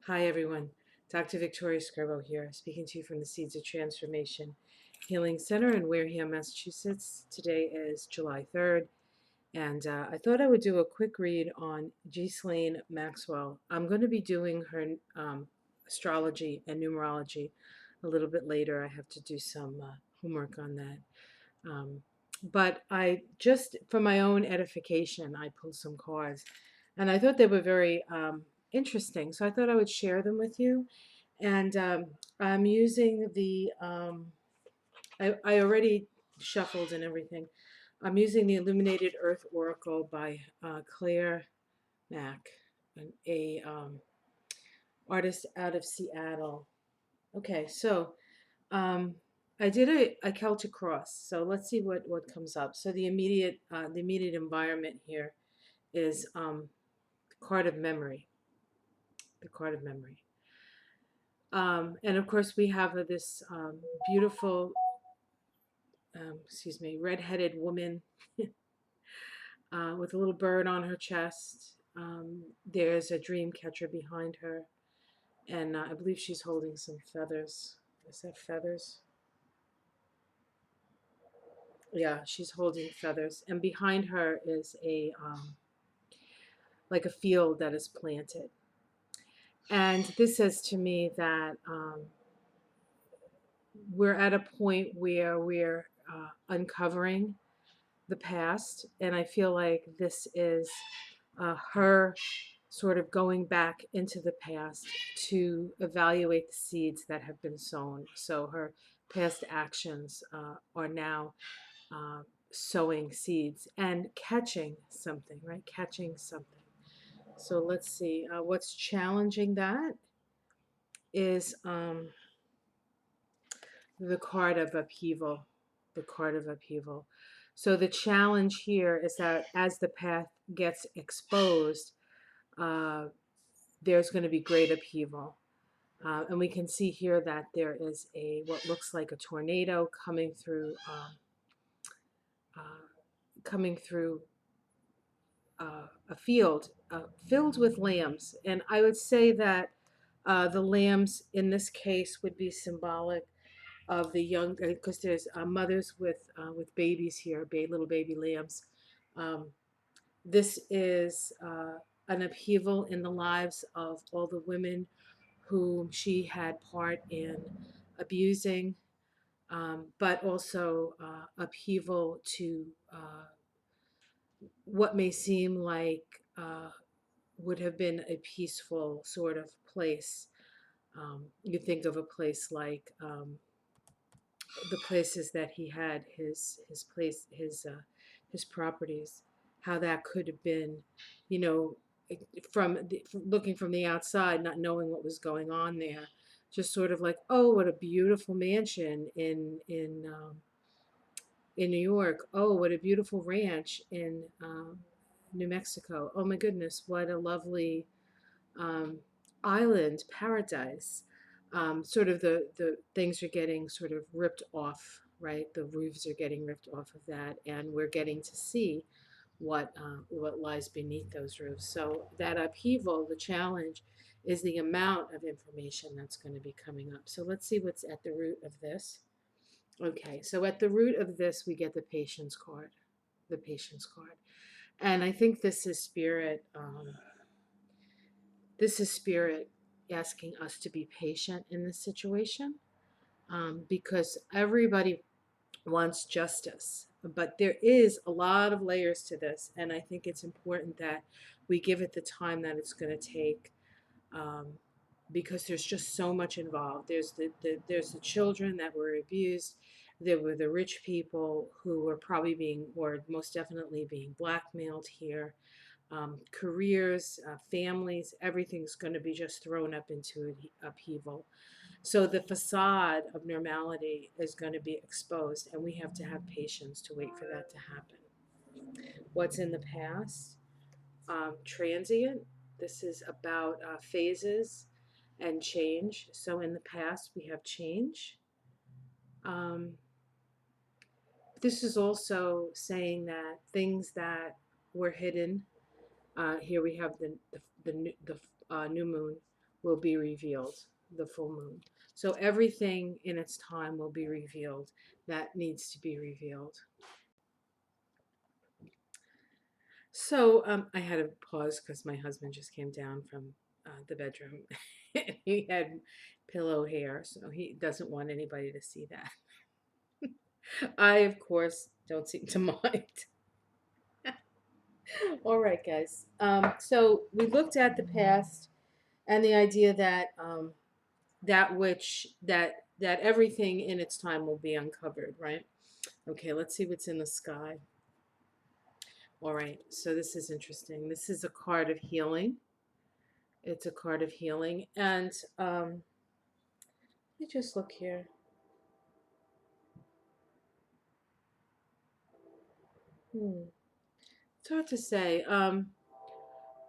Hi, everyone. Dr. Victoria Scribo here, speaking to you from the Seeds of Transformation Healing Center in Wareham, Massachusetts. Today is July 3rd, and I thought I would do a quick read on Ghislaine Maxwell. I'm going to be doing her astrology and numerology a little bit later. I have to do some homework on that. But I just, for my own edification, I pulled some cards, and I thought they were very interesting. So I thought I would share them with you. And I'm using I already shuffled and everything. I'm using the Illuminated Earth Oracle by Claire Mack, a artist out of Seattle. Okay, so um, I did a Celtic cross, so let's see what comes up. So the immediate environment here is the card of memory, the card of memory, and of course we have this beautiful, excuse me, red-headed woman with a little bird on her chest. There's a dream catcher behind her, and I believe she's holding some feathers. Is that feathers? Yeah, she's holding feathers, and behind her is a like a field that is planted. And this says to me that we're at a point where we're uncovering the past, and I feel like this is her sort of going back into the past to evaluate the seeds that have been sown. So her past actions are now sowing seeds and catching something, right? Catching something. So let's see. What's challenging that is the card of upheaval. The card of upheaval. So the challenge here is that as the path gets exposed, uh, there's going to be great upheaval. And we can see here that there is what looks like a tornado coming through a field filled with lambs. And I would say that the lambs in this case would be symbolic of the young, because there's mothers with babies here, little baby lambs. Um, this is an upheaval in the lives of all the women whom she had part in abusing, but also upheaval to what may seem like would have been a peaceful sort of place. You think of a place like the places that he had his properties, how that could have been, you know, from looking from the outside, not knowing what was going on there, just sort of like, oh, what a beautiful mansion in New York. Oh, what a beautiful ranch in New Mexico. Oh my goodness, what a lovely um, island paradise. Sort of the things are getting sort of ripped off, right? The roofs are getting ripped off of that, and we're getting to see what lies beneath those roofs. So that upheaval, the challenge, is the amount of information that's going to be coming up. So let's see what's at the root of this. Okay, so at the root of this, we get the patience card, the patience card, and I think this is spirit. This is spirit asking us to be patient in this situation, because everybody wants justice. But there is a lot of layers to this, and I think it's important that we give it the time that it's going to take, um, because there's just so much involved. There's the children that were abused. There were the rich people who were probably being, or most definitely being blackmailed here. Careers, families, everything's going to be just thrown up into upheaval. So the facade of normality is going to be exposed, and we have to have patience to wait for that to happen. What's in the past? Transient. This is about phases and change. So in the past, we have change. Um, this is also saying that things that were hidden. Here we have the new moon. will be revealed, the full moon. So everything in its time will be revealed that needs to be revealed. So I had to pause because my husband just came down from the bedroom. He had pillow hair, so he doesn't want anybody to see that. I, of course, don't seem to mind. All right, guys. So we looked at the past and the idea that that everything in its time will be uncovered, right? Okay, let's see what's in the sky. All right, so this is interesting. This is a card of healing. It's a card of healing, and let me just look here. It's hard to say.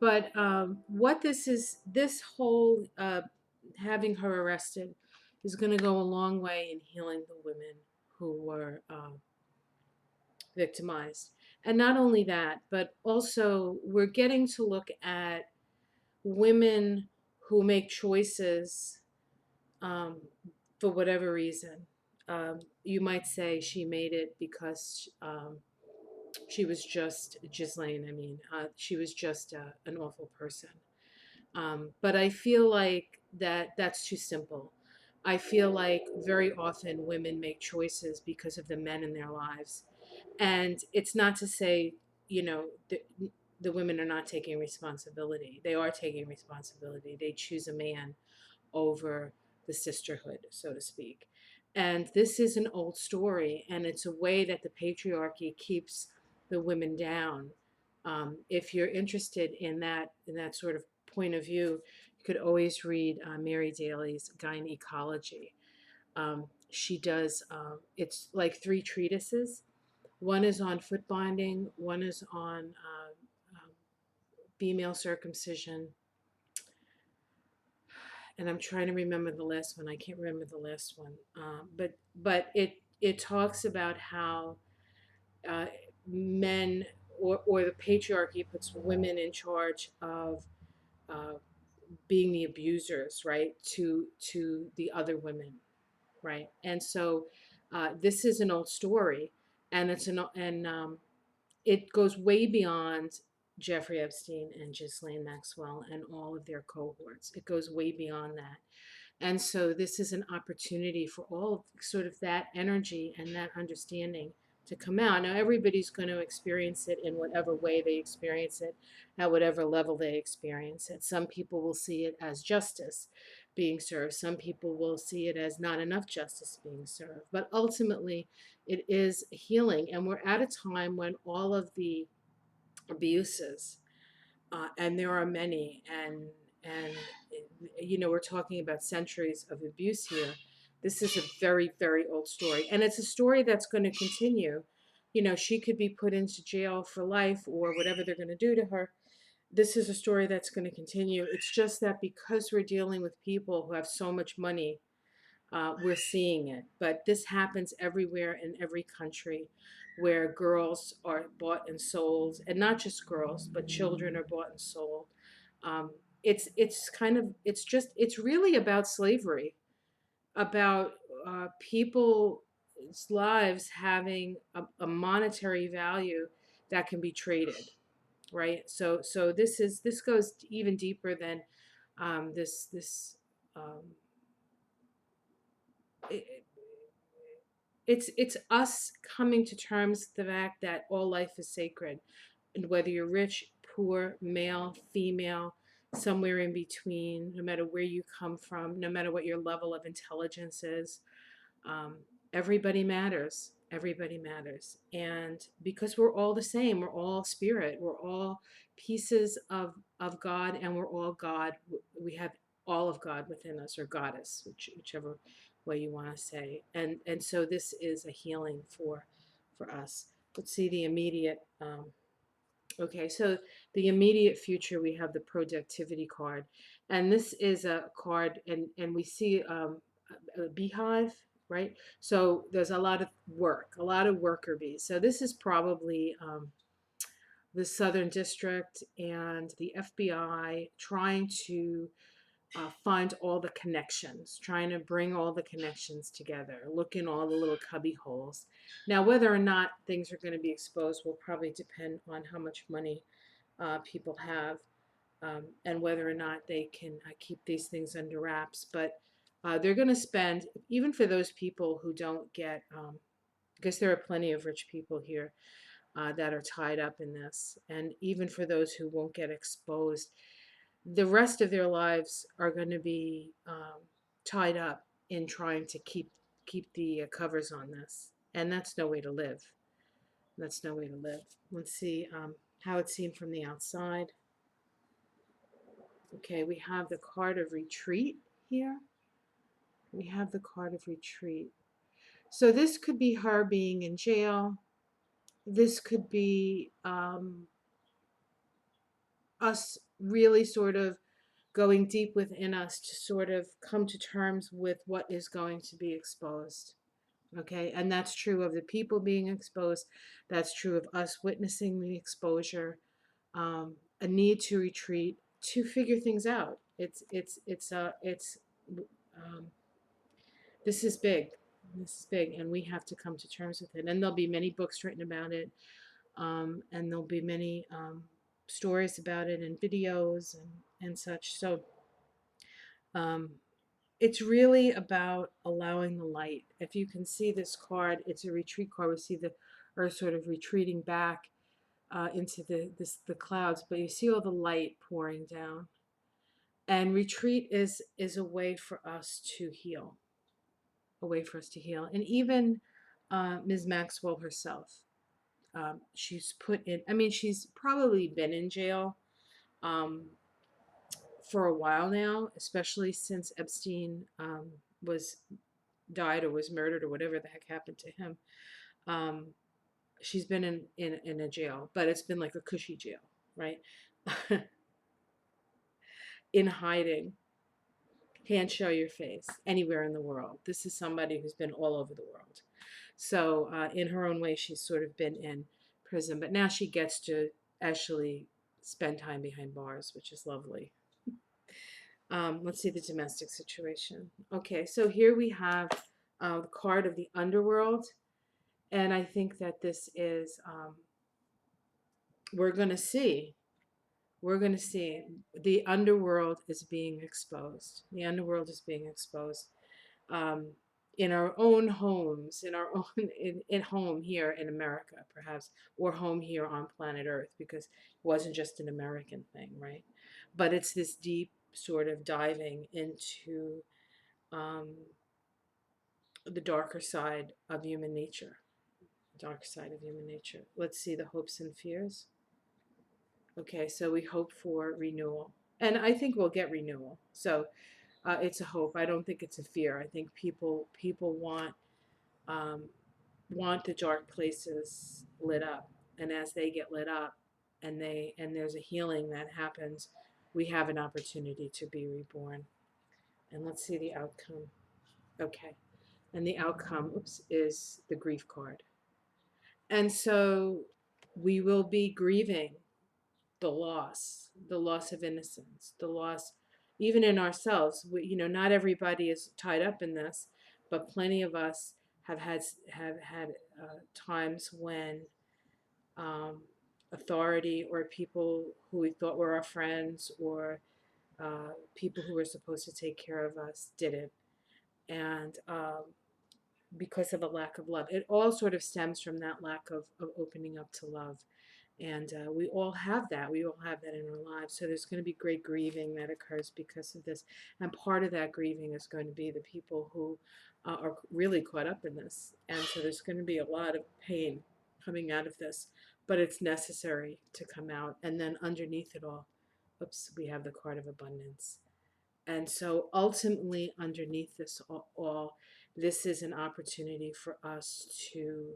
But what this is, this whole having her arrested is going to go a long way in healing the women who were victimized. And not only that, but also we're getting to look at women who make choices um, for whatever reason. You might say she made it because she was just Ghislaine. I mean, she was just an awful person. But I feel like that's too simple. I feel like very often women make choices because of the men in their lives. And it's not to say, you know, the women are not taking responsibility. They are taking responsibility. They choose a man over the sisterhood, so to speak. And this is an old story, and it's a way that the patriarchy keeps the women down. If you're interested in that sort of point of view, you could always read Mary Daly's Gynecology. She does. It's like three treatises. One is on foot binding. One is on female circumcision, and I'm trying to remember the last one. I can't remember the last one. But it talks about how uh, men or the patriarchy puts women in charge of uh, being the abusers, right, to the other women, right? And so this is an old story, and it goes way beyond Jeffrey Epstein and Ghislaine Maxwell and all of their cohorts. It goes way beyond that. And so this is an opportunity for all of sort of that energy and that understanding to come out. Now, everybody's going to experience it in whatever way they experience it, at whatever level they experience it. Some people will see it as justice being served. Some people will see it as not enough justice being served. But ultimately, it is healing. And we're at a time when all of the abuses, and there are many, and you know, we're talking about centuries of abuse here. This is a very, very old story, and it's a story that's going to continue. You know, she could be put into jail for life or whatever they're going to do to her. This is a story that's going to continue. It's just that because we're dealing with people who have so much money, we're seeing it. But this happens everywhere in every country where girls are bought and sold, and not just girls, but children are bought and sold. Um, it's kind of it's really about slavery, about people's lives having a monetary value that can be traded, right? So this goes even deeper than this. Um, it, it's us coming to terms with the fact that all life is sacred, and whether you're rich, poor, male, female, somewhere in between, no matter where you come from, no matter what your level of intelligence is, um, everybody matters. Everybody matters. And because we're all the same, we're all spirit, we're all pieces of God, and we're all God. We have all of God within us, or goddess, whichever way you want to say. And so this is a healing for us. Let's see the immediate. Okay, so the immediate future, we have the productivity card, and this is a card, and we see a beehive, right? So there's a lot of work, a lot of worker bees. So this is probably the Southern District and the FBI trying to find all the connections, trying to bring all the connections together, look in all the little cubby holes. Now, whether or not things are going to be exposed will probably depend on how much money people have, and whether or not they can keep these things under wraps. But they're going to spend, even for those people who don't get, because there are plenty of rich people here that are tied up in this, and even for those who won't get exposed, the rest of their lives are going to be tied up in trying to keep the covers on this, and that's no way to live. That's no way to live. Let's see how it's seen from the outside. Okay, we have the card of retreat here. We have the card of retreat. So this could be her being in jail. This could be us really sort of going deep within us to sort of come to terms with what is going to be exposed. Okay, and that's true of the people being exposed. That's true of us witnessing the exposure. A need to retreat to figure things out. Um, this is big. This is big, and we have to come to terms with it. And there'll be many books written about it, and there'll be many stories about it and videos and such. So um, it's really about allowing the light. If you can see this card, it's a retreat card. We see the earth sort of retreating back into the clouds, but you see all the light pouring down. And retreat is a way for us to heal, a way for us to heal. And even Ms. Maxwell herself, she's put in. I mean, she's probably been in jail um, for a while now, especially since Epstein was died or was murdered or whatever the heck happened to him. Um, she's been in a jail, but it's been like a cushy jail, right? In hiding, can't show your face anywhere in the world. This is somebody who's been all over the world. So in her own way, she's sort of been in prison, but now she gets to actually spend time behind bars, which is lovely. Let's see the domestic situation. Okay, so here we have the card of the underworld. And I think that this is, we're going to see the underworld is being exposed. The underworld is being exposed um, in our own homes, in our own, in home here in America, perhaps, or home here on planet Earth, because it wasn't just an American thing, right? But it's this deep sort of diving into um, the darker side of human nature. Dark side of human nature. Let's see the hopes and fears. Okay, so we hope for renewal. And I think we'll get renewal. So it's a hope. I don't think it's a fear. I think people um, want the dark places lit up. And as they get lit up and there's a healing that happens, we have an opportunity to be reborn. And let's see the outcome. Okay. And the outcome, is the grief card. And so we will be grieving the loss of innocence, the loss, even in ourselves. Not everybody is tied up in this, but plenty of us have had times when authority or people who we thought were our friends or people who were supposed to take care of us didn't, and because of a lack of love, it all sort of stems from that lack of opening up to love. And we all have that. We all have that in our lives. So there's going to be great grieving that occurs because of this. And part of that grieving is going to be the people who are really caught up in this. And so there's going to be a lot of pain coming out of this. But it's necessary to come out. And then underneath it all, we have the card of abundance. And so ultimately, underneath this all, this is an opportunity for us to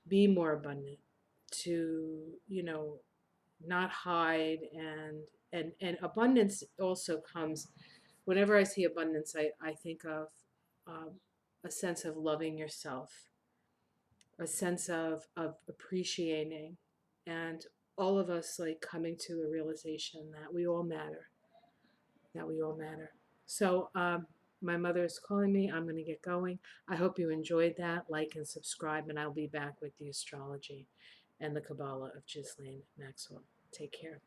be more abundant, to not hide, and abundance also comes. Whenever I see abundance, I think of um, a sense of loving yourself, a sense of appreciating, and all of us like coming to a realization that we all matter. that we all matter. So my mother is calling me. I'm going to get going. I hope you enjoyed that. Like and subscribe, and I'll be back with the astrology and the Kabbalah of Ghislaine Maxwell. Take care.